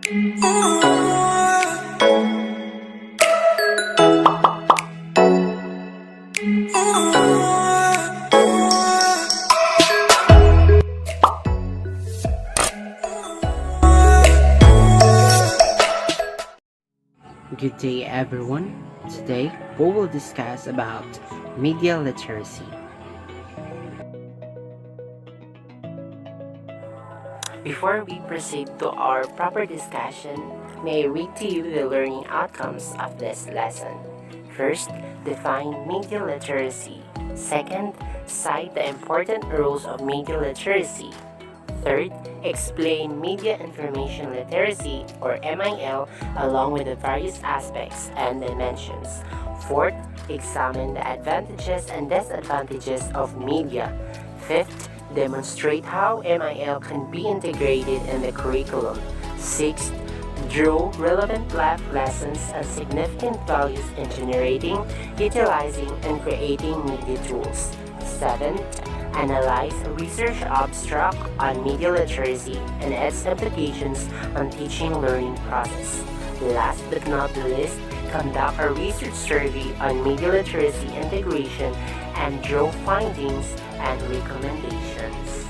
Good day everyone. Today we will discuss about media literacy. Before we proceed to our proper discussion, may I read to you the learning outcomes of this lesson. First, define media literacy. Second, cite the important rules of media literacy. Third, explain media information literacy or MIL along with the various aspects and dimensions. Fourth, examine the advantages and disadvantages of media. Fifth, demonstrate how MIL can be integrated in the curriculum. Sixth, draw relevant life lessons and significant values in generating, utilizing, and creating media tools. Seventh, analyze research abstract on media literacy and its implications on teaching learning process. Last but not the least, conduct a research survey on media literacy integration and draw findings and recommendations.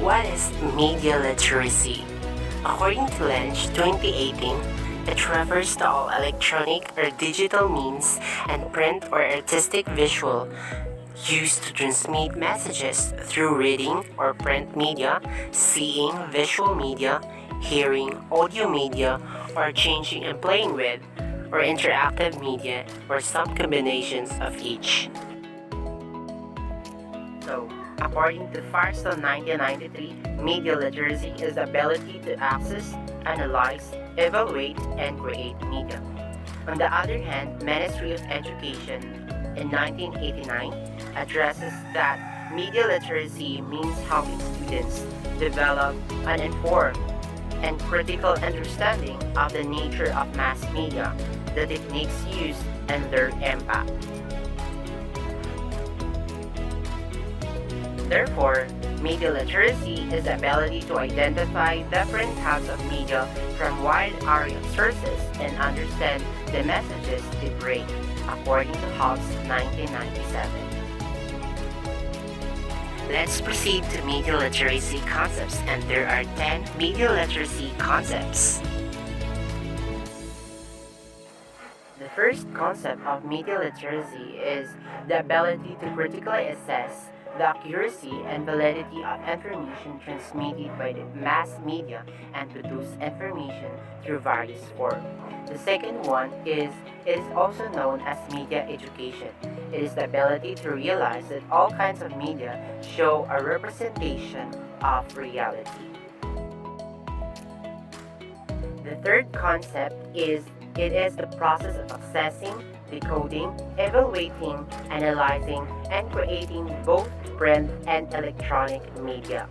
What is media literacy? According to Lynch 2018, it refers to all electronic or digital means and print or artistic visual used to transmit messages through reading or print media, seeing visual media, hearing audio media, or changing and playing with, or interactive media, or some combinations of each. So, according to Firestone 1993, media literacy is the ability to access, analyze, evaluate, and create media. On the other hand, Ministry of Education in 1989 addresses that media literacy means helping students develop an informed and critical understanding of the nature of mass media, the techniques used, and their impact. Therefore, media literacy is the ability to identify different types of media from wide array of sources and understand the messages they bring, according to Hobbs 1997. Let's proceed to media literacy concepts, and there are 10 media literacy concepts. The first concept of media literacy is the ability to critically assess the accuracy and validity of information transmitted by the mass media and produce information through various forms. The second one is it is also known as media education. It is the ability to realize that all kinds of media show a representation of reality. The third concept is it is the process of accessing, decoding, evaluating, analyzing, and creating both print and electronic media.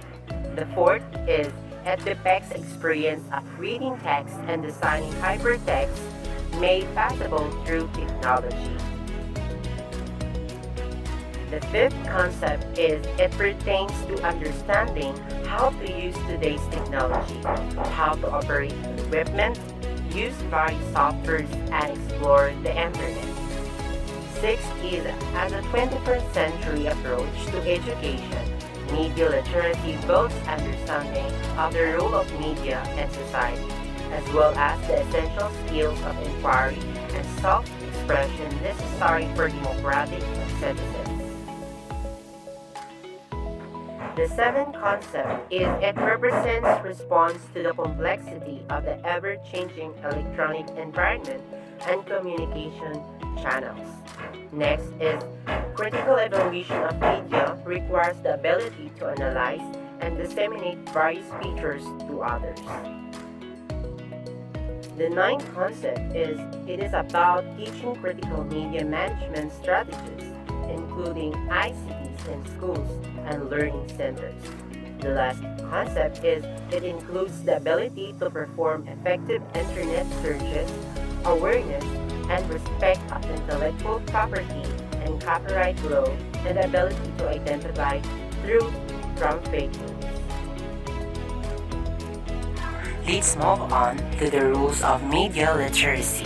The fourth is it depicts experience of reading text and designing hypertext made possible through technology. The fifth concept is it pertains to understanding how to use today's technology, how to operate equipment, use various softwares, and explore the internet. Sixth is, as a 21st century approach to education, media literacy builds understanding of the role of media in society, as well as the essential skills of inquiry and self-expression necessary for democratic citizens. The seventh concept is it represents response to the complexity of the ever-changing electronic environment and communication channels. Next is critical evaluation of media requires the ability to analyze and disseminate various features to others. The ninth concept is it is about teaching critical media management strategies, including ICTs in schools and learning centers. The last concept is it includes the ability to perform effective internet searches, awareness, and respect of intellectual property and copyright law, and the ability to identify truth from fake news. Let's move on to the rules of media literacy.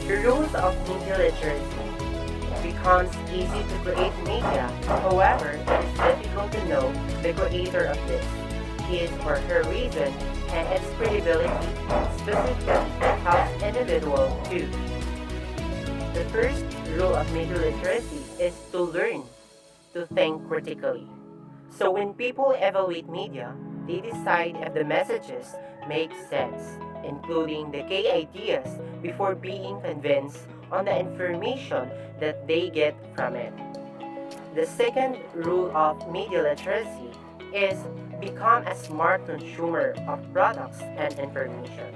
The rules of media literacy becomes easy to create media. However, it is difficult to know the creator of this, his or her reason, and its credibility, specifically helps individuals too. The first rule of media literacy is to learn to think critically. So when people evaluate media, they decide if the messages make sense, including the key ideas, before being convinced on the information that they get from it. The second rule of media literacy is become a smart consumer of products and information.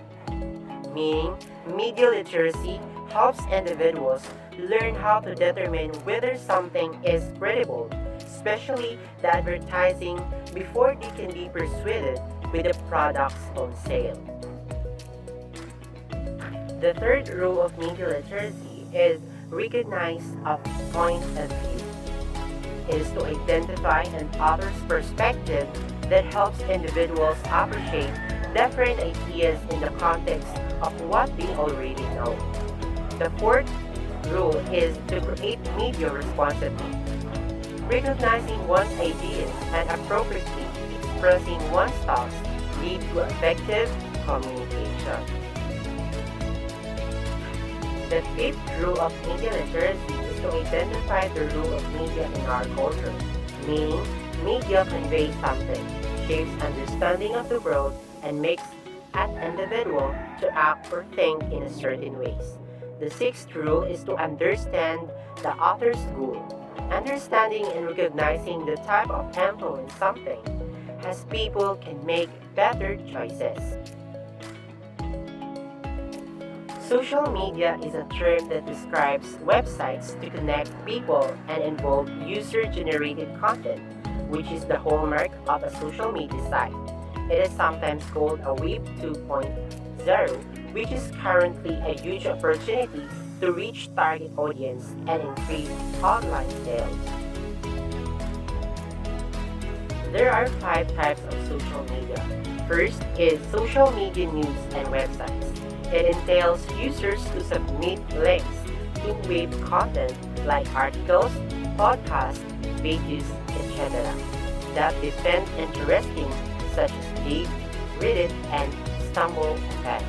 Meaning, media literacy helps individuals learn how to determine whether something is credible, especially the advertising, before they can be persuaded with the products on sale. The third rule of media literacy is recognize a point of view. It is to identify an author's perspective that helps individuals appreciate different ideas in the context of what they already know. The fourth rule is to create media responsibly. Recognizing one's ideas and appropriately expressing one's thoughts lead to effective communication. The fifth rule of media literacy is to identify the role of media in our culture, meaning media conveys something, shapes understanding of the world, and makes an individual to act or think in a certain ways. The sixth rule is to understand the author's goal. Understanding and recognizing the type of influence something has people can make better choices. Social media is a term that describes websites to connect people and involve user-generated content, which is the hallmark of a social media site. It is sometimes called a Web 2.0, which is currently a huge opportunity to reach target audience and increase online sales. There are 5 types of social media. First is social media news and websites. It entails users to submit links in web content like articles, podcasts, pages, etc. that they find interesting, such as Dig, Reddit, and StumbleUpon.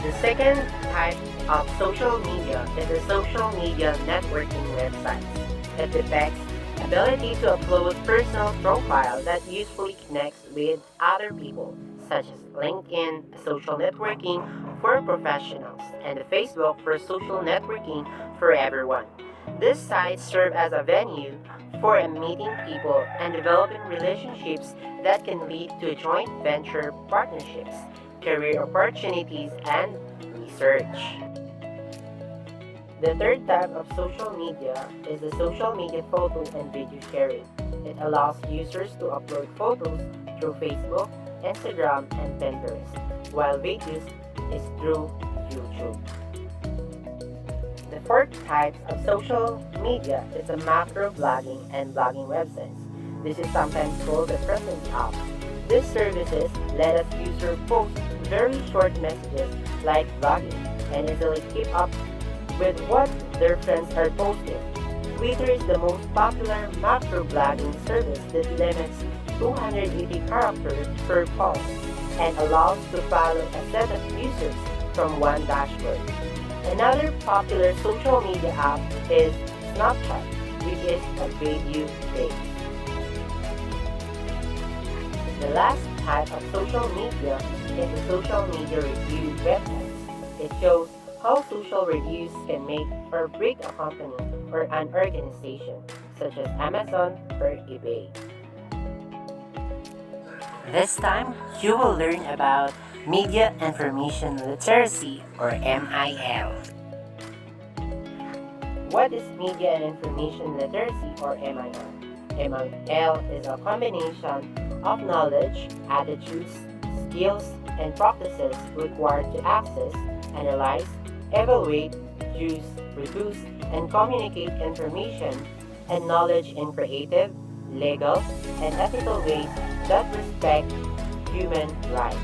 The second type of social media is the social media networking websites. It depicts ability to upload personal profile that usefully connects with other people, such as LinkedIn, social networking for professionals, and Facebook for social networking for everyone. These sites serve as a venue for meeting people and developing relationships that can lead to joint venture partnerships, career opportunities, and research. The third type of social media is the social media photo and video sharing. It allows users to upload photos through Facebook, Instagram, and Pinterest, while videos is through YouTube. The fourth type of social media is the macro blogging and blogging websites. This is sometimes called the presence apps. These services let us users post very short messages like blogging and easily keep up with what their friends are posting. Twitter is the most popular macro blogging service that limits 280 characters per post and allows to follow a set of users from one dashboard. Another popular social media app is Snapchat, which is a video base. The last type of social media is the social media review websites. It shows how social reviews can make or break a company or an organization, such as Amazon or eBay. This time, you will learn about Media Information Literacy, or MIL. What is Media and Information Literacy, or MIL? MIL is a combination of knowledge, attitudes, skills, and practices required to access, analyze, evaluate, use, produce, and communicate information and knowledge in creative, legal, and ethical ways that respect human rights.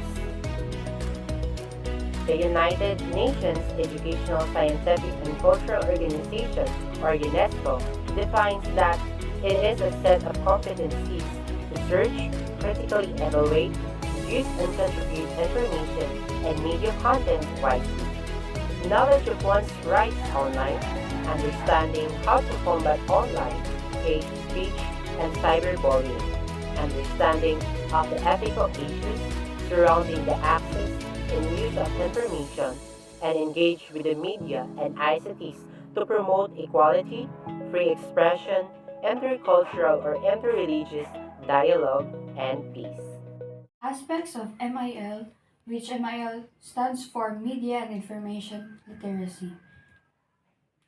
The United Nations Educational, Scientific, and Cultural Organization, or UNESCO, defines that it is a set of competencies to search, critically evaluate, use and contribute information and media content wisely. Knowledge of one's rights online, understanding how to combat online hate speech and cyberbullying, understanding of the ethical issues surrounding the access and use of information, and engage with the media and ICTs to promote equality, free expression, intercultural or interreligious dialogue, and peace. Aspects of MIL, which MIL stands for Media and Information Literacy.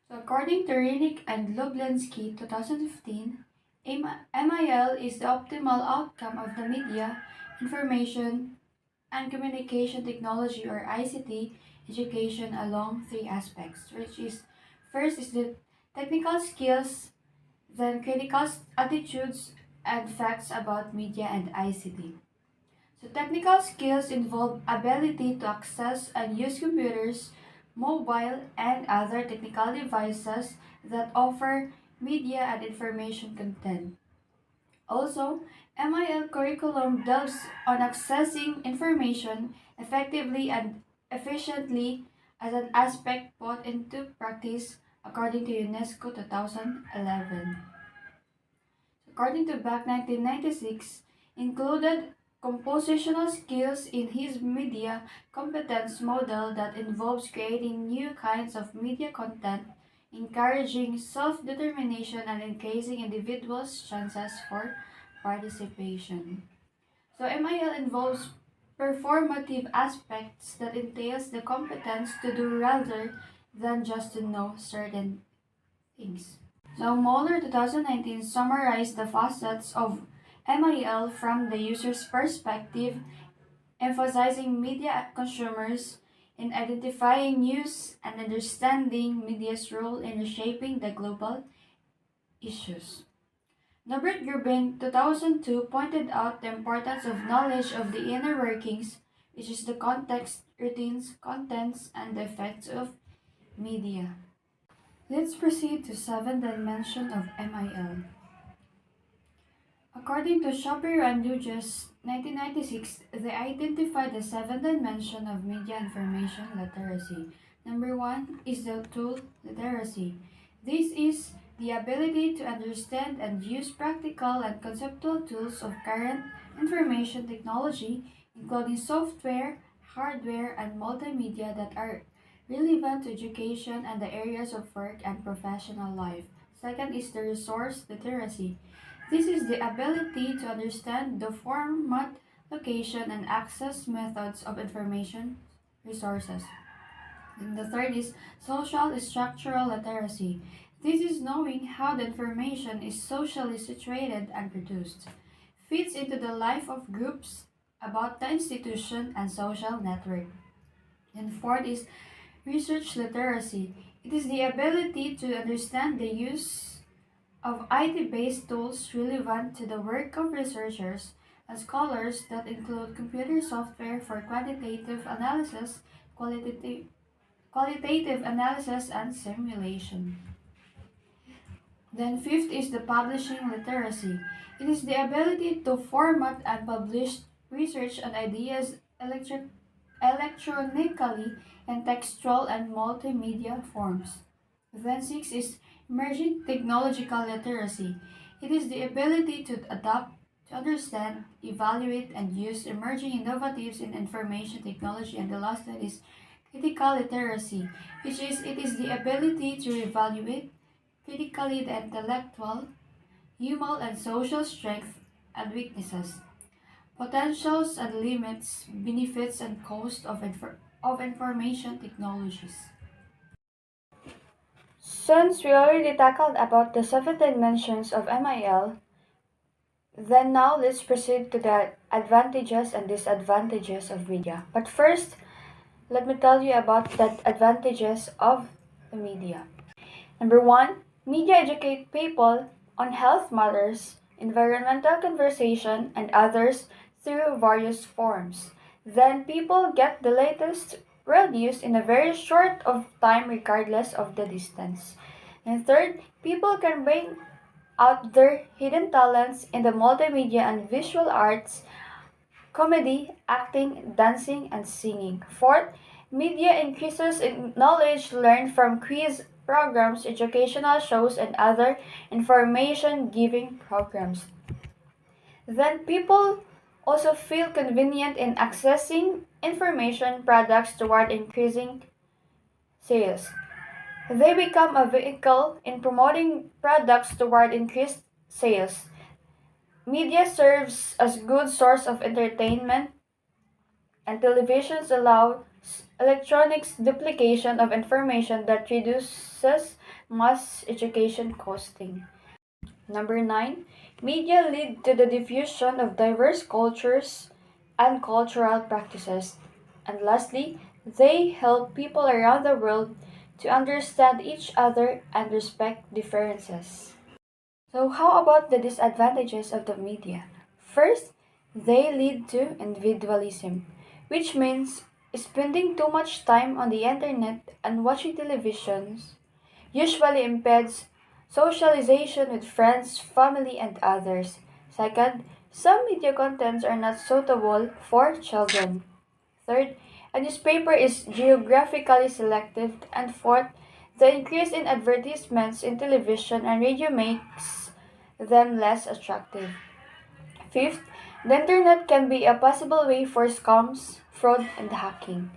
So according to Rinick and Lublensky 2015, MIL is the optimal outcome of the media, information, and communication technology or ICT education along three aspects, which is first is the technical skills, then critical attitudes and facts about media and ICT. So technical skills involve ability to access and use computers, mobile, and other technical devices that offer media and information content. Also, MIL curriculum delves on accessing information effectively and efficiently as an aspect put into practice according to UNESCO 2011. According to Back 1996, included compositional skills in his media competence model that involves creating new kinds of media content, encouraging self-determination and increasing individuals' chances for participation. So MIL involves performative aspects that entails the competence to do rather than just to know certain things. So Moeller 2019 summarized the facets of MIL from the user's perspective, emphasizing media consumers in identifying news and understanding media's role in reshaping the global issues. Norbert Grubin 2002 pointed out the importance of knowledge of the inner workings, which is the context, routines, contents, and the effects of media. Let's proceed to seventh dimension of MIL. According to Shapiro and Dugas, 1996, they identified the seventh dimension of media information literacy. Number one is the tool literacy. This is the ability to understand and use practical and conceptual tools of current information technology, including software, hardware, and multimedia that are relevant to education and the areas of work and professional life. Second is the resource literacy. This is the ability to understand the format, location, and access methods of information resources. And the third is social structural literacy. This is knowing how the information is socially situated and produced, fits into the life of groups, about the institution and social network. And fourth is research literacy. It is the ability to understand the use of IT-based tools relevant to the work of researchers and scholars that include computer software for qualitative analysis and simulation. Then fifth is the publishing literacy. It is the ability to format and publish research and ideas electronically in textual and multimedia forms. Then six is emerging technological literacy. It is the ability to adapt, to understand, evaluate, and use emerging innovatives in information technology. And the last one is critical literacy, which is it is the ability to evaluate critically the intellectual, human, and social strengths and weaknesses, potentials and limits, benefits and cost of information technologies. Since we already tackled about the seven dimensions of MIL, then now let's proceed to the advantages and disadvantages of media. But first, let me tell you about the advantages of the media. Number one, media educate people on health matters environmental conversation, and others through various forms. Then people get the latest world news in a very short of time regardless of the distance. And third, people can bring out their hidden talents in the multimedia and visual arts, comedy, acting, dancing, and singing. Fourth, media increases in knowledge learned from quiz programs, educational shows, and other information giving programs. Then people also feel convenient in accessing information products toward increasing sales. They become a vehicle in promoting products toward increased sales. Media serves as good source of entertainment, and televisions allow electronics duplication of information that reduces mass education costing. Number 9, media lead to the diffusion of diverse cultures and cultural practices. And lastly, they help people around the world to understand each other and respect differences. So, how about the disadvantages of the media? First, they lead to individualism, which means spending too much time on the internet and watching televisions usually impedes socialization with friends, family, and others. Second, some media contents are not suitable for children. Third, a newspaper is geographically selective. And fourth, the increase in advertisements in television and radio makes them less attractive. Fifth, the internet can be a possible way for scams, fraud, and hacking.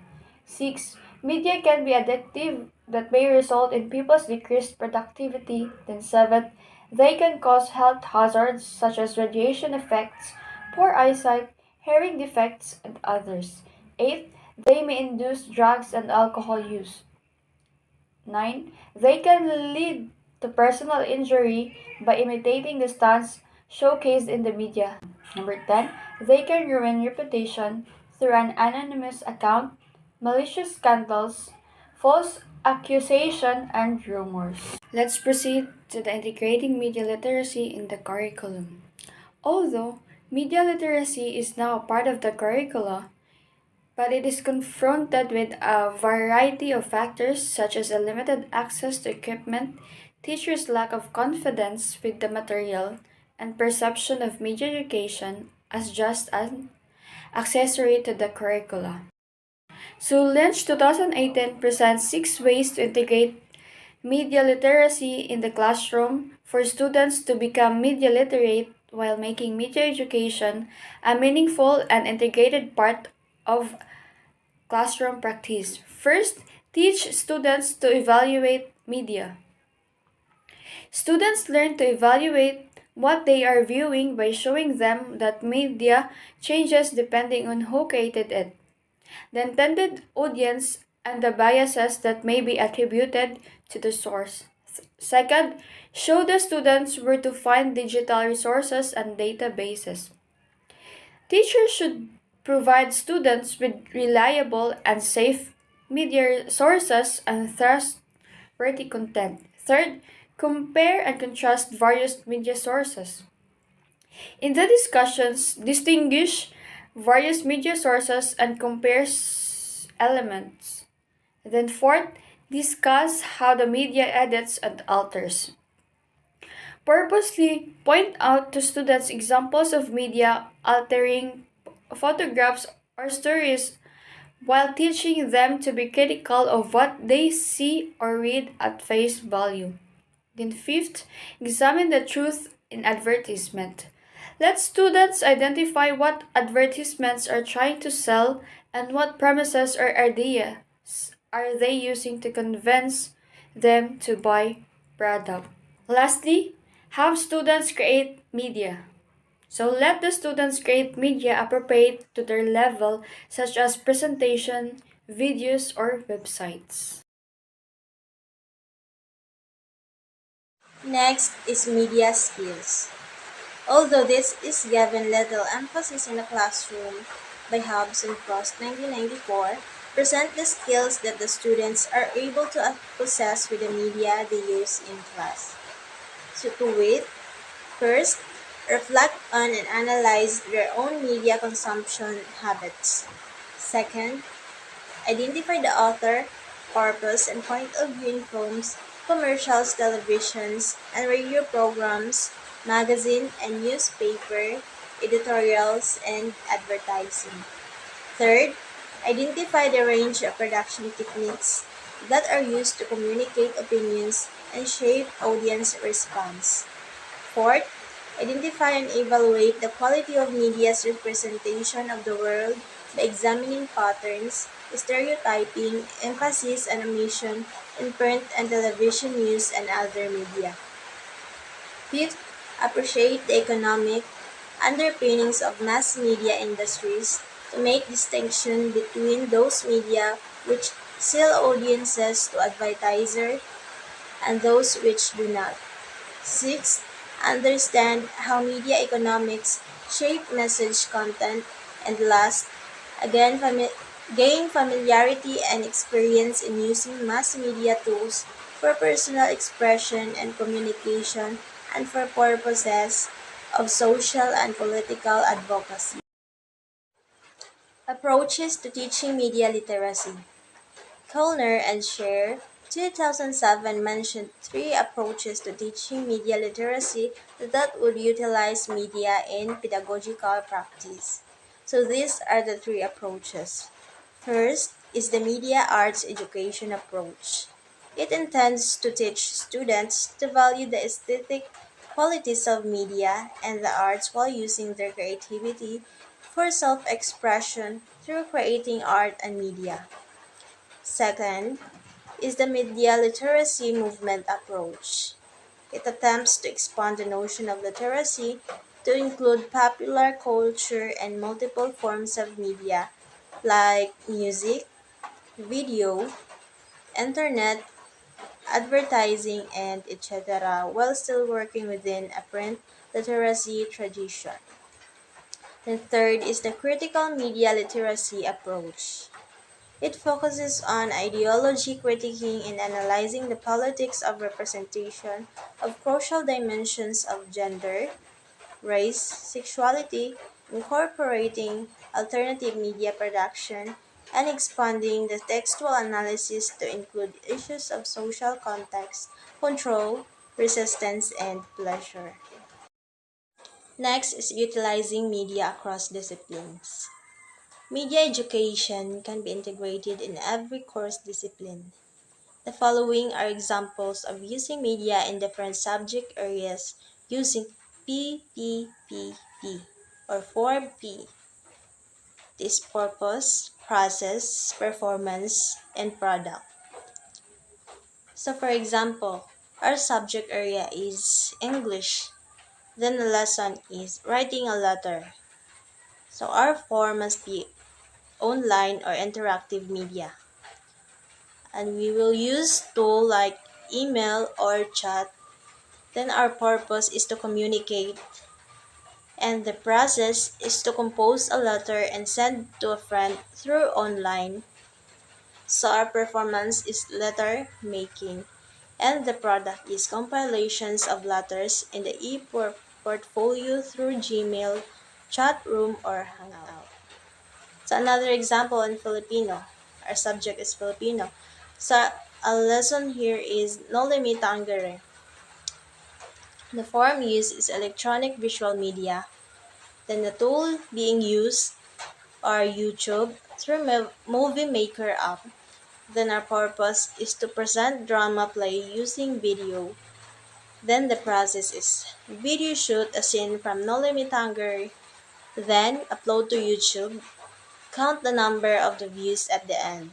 6. Media can be addictive that may result in people's decreased productivity. Then 7. They can cause health hazards such as radiation effects, poor eyesight, hearing defects, and others. 8. They may induce drugs and alcohol use. 9. They can lead to personal injury by imitating the stunts showcased in the media. Number 10. They can ruin reputation through an anonymous account, malicious scandals, false accusation, and rumors. Let's proceed to the integrating media literacy in the curriculum. Although media literacy is now a part of the curricula, but it is confronted with a variety of factors such as a limited access to equipment, teachers' lack of confidence with the material, and perception of media education as just an accessory to the curricula. So Lynch 2018 presents 6 ways to integrate media literacy in the classroom for students to become media literate while making media education a meaningful and integrated part of classroom practice. First, teach students to evaluate media. Students learn to evaluate what they are viewing by showing them that media changes depending on who created it, the intended audience, and the biases that may be attributed to the source. Second, show the students where to find digital resources and databases. Teachers should provide students with reliable and safe media sources and trustworthy content. Third, compare and contrast various media sources. In the discussions, distinguish various media sources and compare elements. Then fourth, discuss how the media edits and alters. Purposely point out to students examples of media altering photographs or stories while teaching them to be critical of what they see or read at face value. Then fifth, examine the truth in advertisement. Let students identify what advertisements are trying to sell and what premises or ideas are they using to convince them to buy product. Lastly, have students create media. So let the students create media appropriate to their level, such as presentation, videos, or websites. Next is media skills. Although this is given little emphasis in the classroom by Hobbs and Frost 1994, present the skills that the students are able to possess with the media they use in class. So to wit, first, reflect on and analyze their own media consumption habits. Second, identify the author, purpose, and point of view in films, commercials, televisions, and radio programs, magazine and newspaper, editorials, and advertising. Third, identify the range of production techniques that are used to communicate opinions and shape audience response. Fourth, identify and evaluate the quality of media's representation of the world by examining patterns, stereotyping, emphasis, and omission in print and television news and other media. Fifth, appreciate the economic underpinnings of mass media industries to make distinction between those media which sell audiences to advertisers and those which do not. Sixth, understand how media economics shape message content. And last, again, gain familiarity and experience in using mass media tools for personal expression and communication and for purposes of social and political advocacy. Approaches to teaching media literacy. Kellner and Scher, 2007 mentioned three approaches to teaching media literacy that would utilize media in pedagogical practice. So these are the three approaches. First is the media arts education approach. It intends to teach students to value the aesthetic qualities of media and the arts while using their creativity for self expression through creating art and media. Second is the media literacy movement approach. It attempts to expand the notion of literacy to include popular culture and multiple forms of media like music, video, internet, advertising, and etc., while still working within a print literacy tradition. The third is the critical media literacy approach. It focuses on ideology critiquing and analyzing the politics of representation of crucial dimensions of gender, race, sexuality, incorporating alternative media production, and expanding the textual analysis to include issues of social context, control, resistance, and pleasure. Next is utilizing media across disciplines. Media education can be integrated in every course discipline. The following are examples of using media in different subject areas using PPPP or 4P. This purpose, process, performance, and product. So for example, our subject area is English. Then the lesson is writing a letter. So our form must be online or interactive media. And we will use tool like email or chat. Then our purpose is to communicate and the process is to compose a letter and send to a friend through online. So our performance is letter making and the product is compilations of letters in the portfolio through Gmail, chat room or Hangout. So another example in Filipino. Our subject is Filipino. So a lesson here is No Limit Tangere. The form used is electronic visual media. Then the tool being used are YouTube through Movie Maker app. Then our purpose is to present drama play using video. Then the process is video shoot a scene from No Limit Tangere, then upload to YouTube, count the number of the views at the end.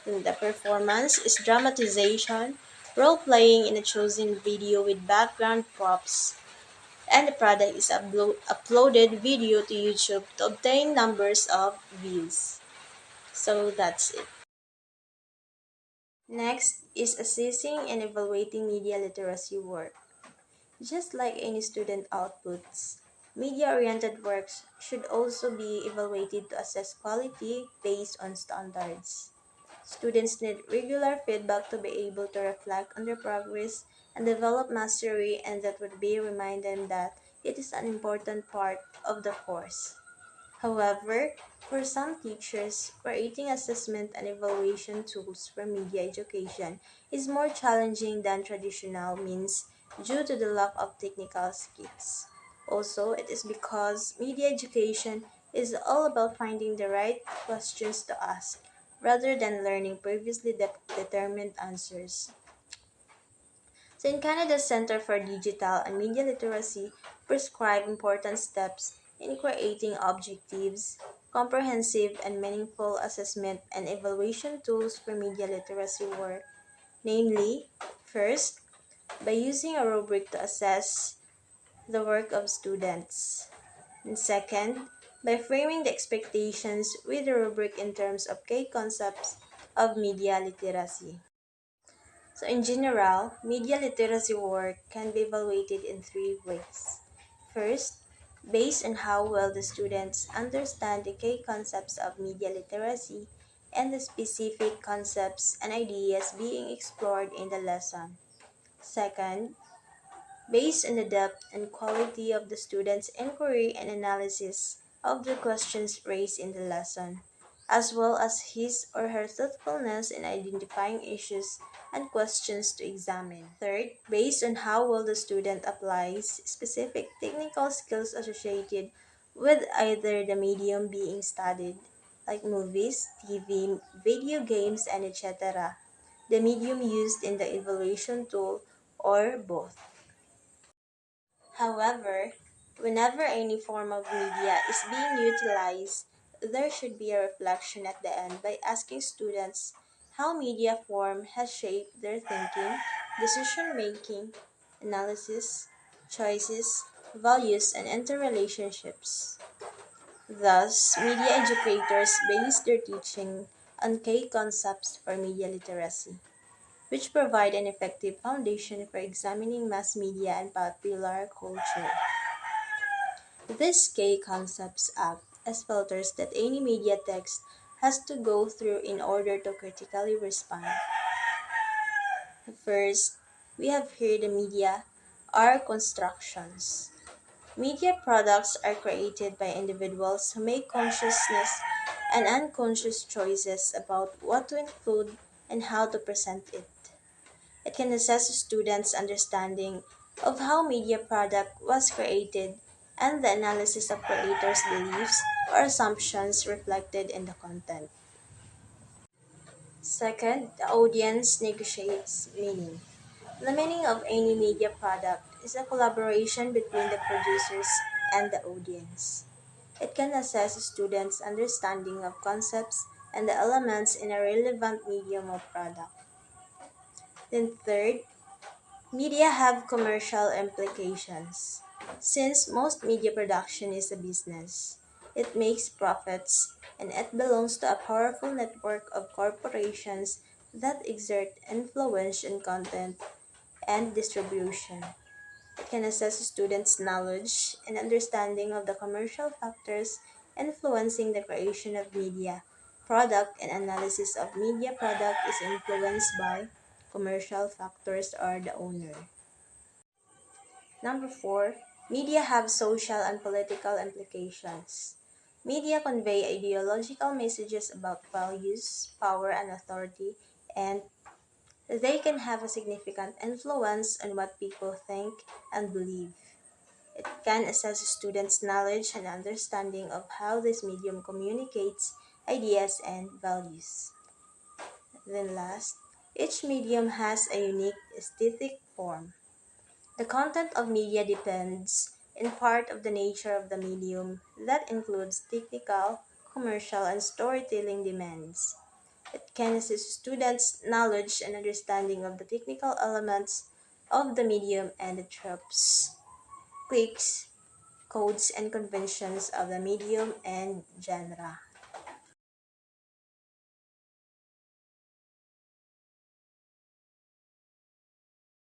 Then the performance is dramatization, role-playing in a chosen video with background props, and the product is uploaded video to YouTube to obtain numbers of views. So that's it. Next is assessing and evaluating media literacy work. Just like any student outputs, media-oriented works should also be evaluated to assess quality based on standards. Students need regular feedback to be able to reflect on their progress and develop mastery, and that would be remind them that it is an important part of the course. However, for some teachers, creating assessment and evaluation tools for media education is more challenging than traditional means due to the lack of technical skills. Also, it is because media education is all about finding the right questions to ask rather than learning previously determined answers. So in Canada's Center for Digital and Media Literacy prescribe important steps in creating objectives, comprehensive and meaningful assessment and evaluation tools for media literacy work. Namely, first, by using a rubric to assess the work of students. And second, by framing the expectations with the rubric in terms of key concepts of media literacy. So, in general, media literacy work can be evaluated in three ways. First, based on how well the students understand the key concepts of media literacy and the specific concepts and ideas being explored in the lesson. Second, based on the depth and quality of the student's inquiry and analysis of the questions raised in the lesson, as well as his or her thoughtfulness in identifying issues and questions to examine. Third, based on how well the student applies specific technical skills associated with either the medium being studied, like movies, TV, video games, and etc., the medium used in the evaluation tool, or both. However, whenever any form of media is being utilized, there should be a reflection at the end by asking students how media form has shaped their thinking, decision making, analysis, choices, values, and interrelationships. Thus, media educators base their teaching on key concepts for media literacy, which provide an effective foundation for examining mass media and popular culture. These key concepts act as filters that any media text has to go through in order to critically respond. First, we have here the media are constructions. Media products are created by individuals who make consciousness and unconscious choices about what to include and how to present it. It can assess students' understanding of how media product was created and the analysis of creators' beliefs or assumptions reflected in the content. Second, the audience negotiates meaning. The meaning of any media product is a collaboration between the producers and the audience. It can assess students' understanding of concepts and the elements in a relevant medium or product. Then third, media have commercial implications. Since most media production is a business, it makes profits and it belongs to a powerful network of corporations that exert influence in content and distribution. It can assess students' knowledge and understanding of the commercial factors influencing the creation of media. Product and analysis of media product is influenced by commercial factors or the owner. Number four, media have social and political implications. Media convey ideological messages about values, power, and authority, and they can have a significant influence on what people think and believe. It can assess students' knowledge and understanding of how this medium communicates ideas and values. Then last, each medium has a unique aesthetic form. The content of media depends in part of the nature of the medium that includes technical, commercial, and storytelling demands. It can assist students' knowledge and understanding of the technical elements of the medium and the tropes, cliques, codes, and conventions of the medium and genre.